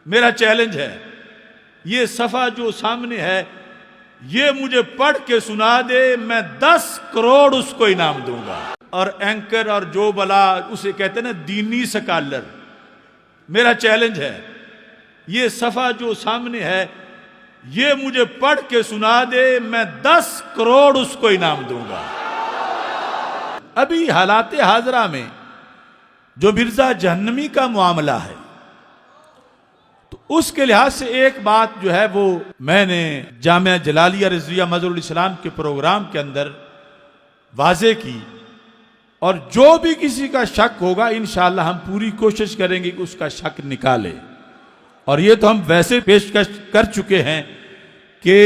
میرا چیلنج ہے، یہ صفحہ جو سامنے ہے یہ مجھے پڑھ کے سنا دے، میں 10 کروڑ اس کو انعام دوں گا۔ اور اینکر اور جو بلا اسے کہتے ہیں نا دینی سکالر، میرا چیلنج ہے، یہ صفحہ جو سامنے ہے یہ مجھے پڑھ کے سنا دے، میں 10 کروڑ اس کو انعام دوں گا۔ ابھی حالات حاضرہ میں جو مرزا جہنمی کا معاملہ ہے تو اس کے لحاظ سے ایک بات جو ہے وہ میں نے جامعہ جلالیہ رضویہ مظہر الاسلام کے پروگرام کے اندر واضح کی، اور جو بھی کسی کا شک ہوگا انشاءاللہ ہم پوری کوشش کریں گے کہ اس کا شک نکالے۔ اور یہ تو ہم ویسے پیشکش کر چکے ہیں کہ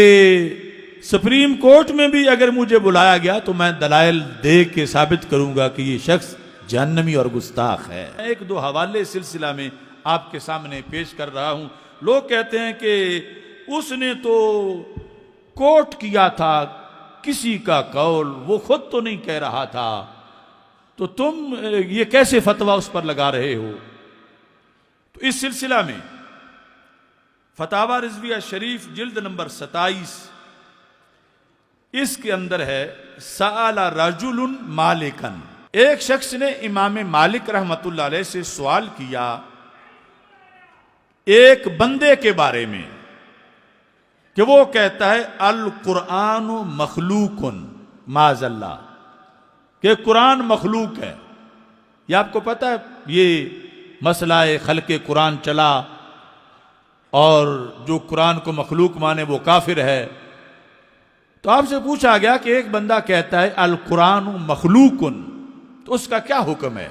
سپریم کورٹ میں بھی اگر مجھے بلایا گیا تو میں دلائل دے کے ثابت کروں گا کہ یہ شخص جہنمی اور گستاخ ہے۔ ایک دو حوالے سلسلہ میں آپ کے سامنے پیش کر رہا ہوں۔ لوگ کہتے ہیں کہ اس نے تو کوٹ کیا تھا کسی کا قول، وہ خود تو نہیں کہہ رہا تھا، تو تم یہ کیسے فتویٰ اس پر لگا رہے ہو؟ تو اس سلسلہ میں فتاوی رضویہ شریف جلد نمبر 27 اس کے اندر ہے سأل رجل مالکن، ایک شخص نے امام مالک رحمت اللہ علیہ سے سوال کیا ایک بندے کے بارے میں کہ وہ کہتا ہے القرآن مخلوق معاذ اللہ، کہ قرآن مخلوق ہے۔ یہ آپ کو پتہ ہے یہ مسئلہ خلق قرآن چلا، اور جو قرآن کو مخلوق مانے وہ کافر ہے۔ تو آپ سے پوچھا گیا کہ ایک بندہ کہتا ہے القرآن مخلوق، تو اس کا کیا حکم ہے؟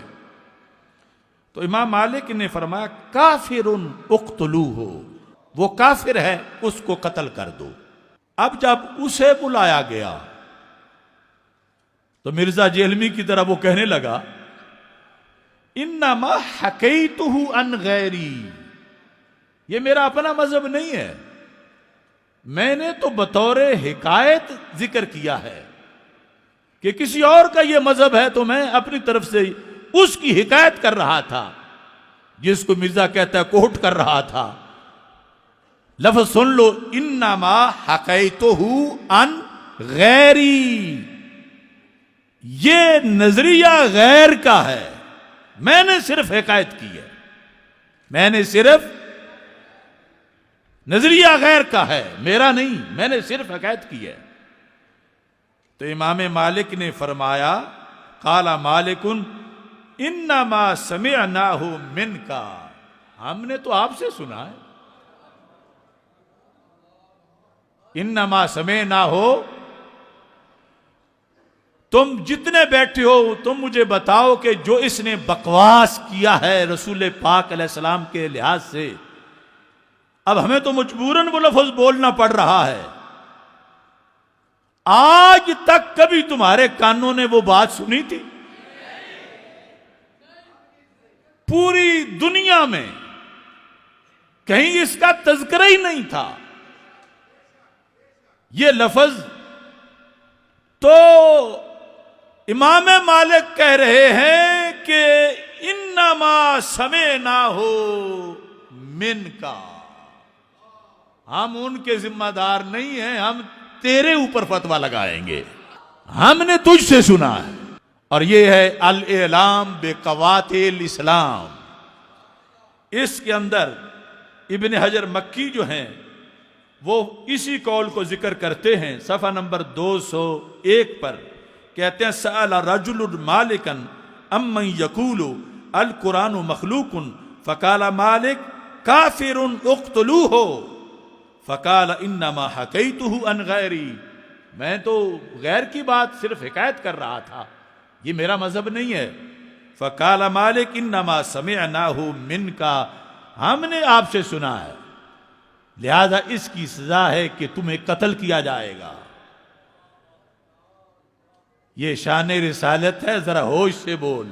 تو امام مالک نے فرمایا کافر اقتلوہ، وہ کافر ہے، اس کو قتل کر دو۔ اب جب اسے بلایا گیا تو مرزا جہلمی کی طرح وہ کہنے لگا انما حکیتہ عن غیری، یہ میرا اپنا مذہب نہیں ہے، میں نے تو بطور حکایت ذکر کیا ہے کہ کسی اور کا یہ مذہب ہے تو میں اپنی طرف سے اس کی حکایت کر رہا تھا، جس کو مرزا کہتا ہے کوٹ کر رہا تھا۔ لفظ سن لو، انما حکیتہ عن غیری، یہ نظریہ غیر کا ہے، میں نے صرف حکایت کی ہے، میں نے صرف نظریہ غیر کا ہے، میرا نہیں، میں نے صرف حکایت کی ہے۔ تو امام مالک نے فرمایا قال مالک انما سمعناہ منک، ہم نے تو آپ سے سنا ہے، انما سمعناہ، تم جتنے بیٹھے ہو تم مجھے بتاؤ کہ جو اس نے بکواس کیا ہے رسول پاک علیہ السلام کے لحاظ سے، اب ہمیں تو مجبوراً وہ لفظ بولنا پڑ رہا ہے، آج تک کبھی تمہارے کانوں نے وہ بات سنی تھی؟ پوری دنیا میں کہیں اس کا تذکرہ ہی نہیں تھا۔ یہ لفظ تو امام مالک کہہ رہے ہیں کہ انما سمعناہ منک، ہم ان کے ذمہ دار نہیں ہیں، ہم تیرے اوپر فتویٰ لگائیں گے، ہم نے تجھ سے سنا ہے۔ اور یہ ہے الاعلام بقواطع الاسلام، اس کے اندر ابن حجر مکی جو ہیں وہ اسی قول کو ذکر کرتے ہیں، صفحہ نمبر 201 پر کہتے ہیں سأل رجل مالکا امن یقول القرآن مخلوق فقال مالک کافر اقتلوہ فقال انما حکیتہ عن غیری، میں تو غیر کی بات صرف حکایت کر رہا تھا، یہ میرا مذہب نہیں ہے۔ فقال مالک انما سمعناہ منک، ہم نے آپ سے سنا ہے، لہذا اس کی سزا ہے کہ تمہیں قتل کیا جائے گا۔ یہ شان رسالت ہے، ذرا ہوش سے بول۔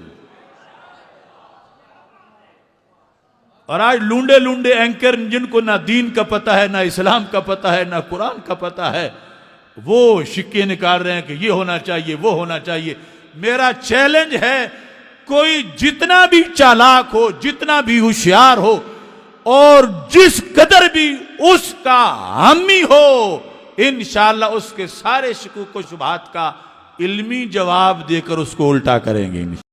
اور آج لونڈے لونڈے اینکر جن کو نہ دین کا پتہ ہے، نہ اسلام کا پتہ ہے، نہ قرآن کا پتہ ہے، وہ شکے نکال رہے ہیں کہ یہ ہونا چاہیے، وہ ہونا چاہیے۔ میرا چیلنج ہے، کوئی جتنا بھی چالاک ہو، جتنا بھی ہوشیار ہو، اور جس قدر بھی اس کا حامی ہو انشاءاللہ اس کے سارے شکوک و شبہات کا علمی جواب دے کر اس کو الٹا کریں گے.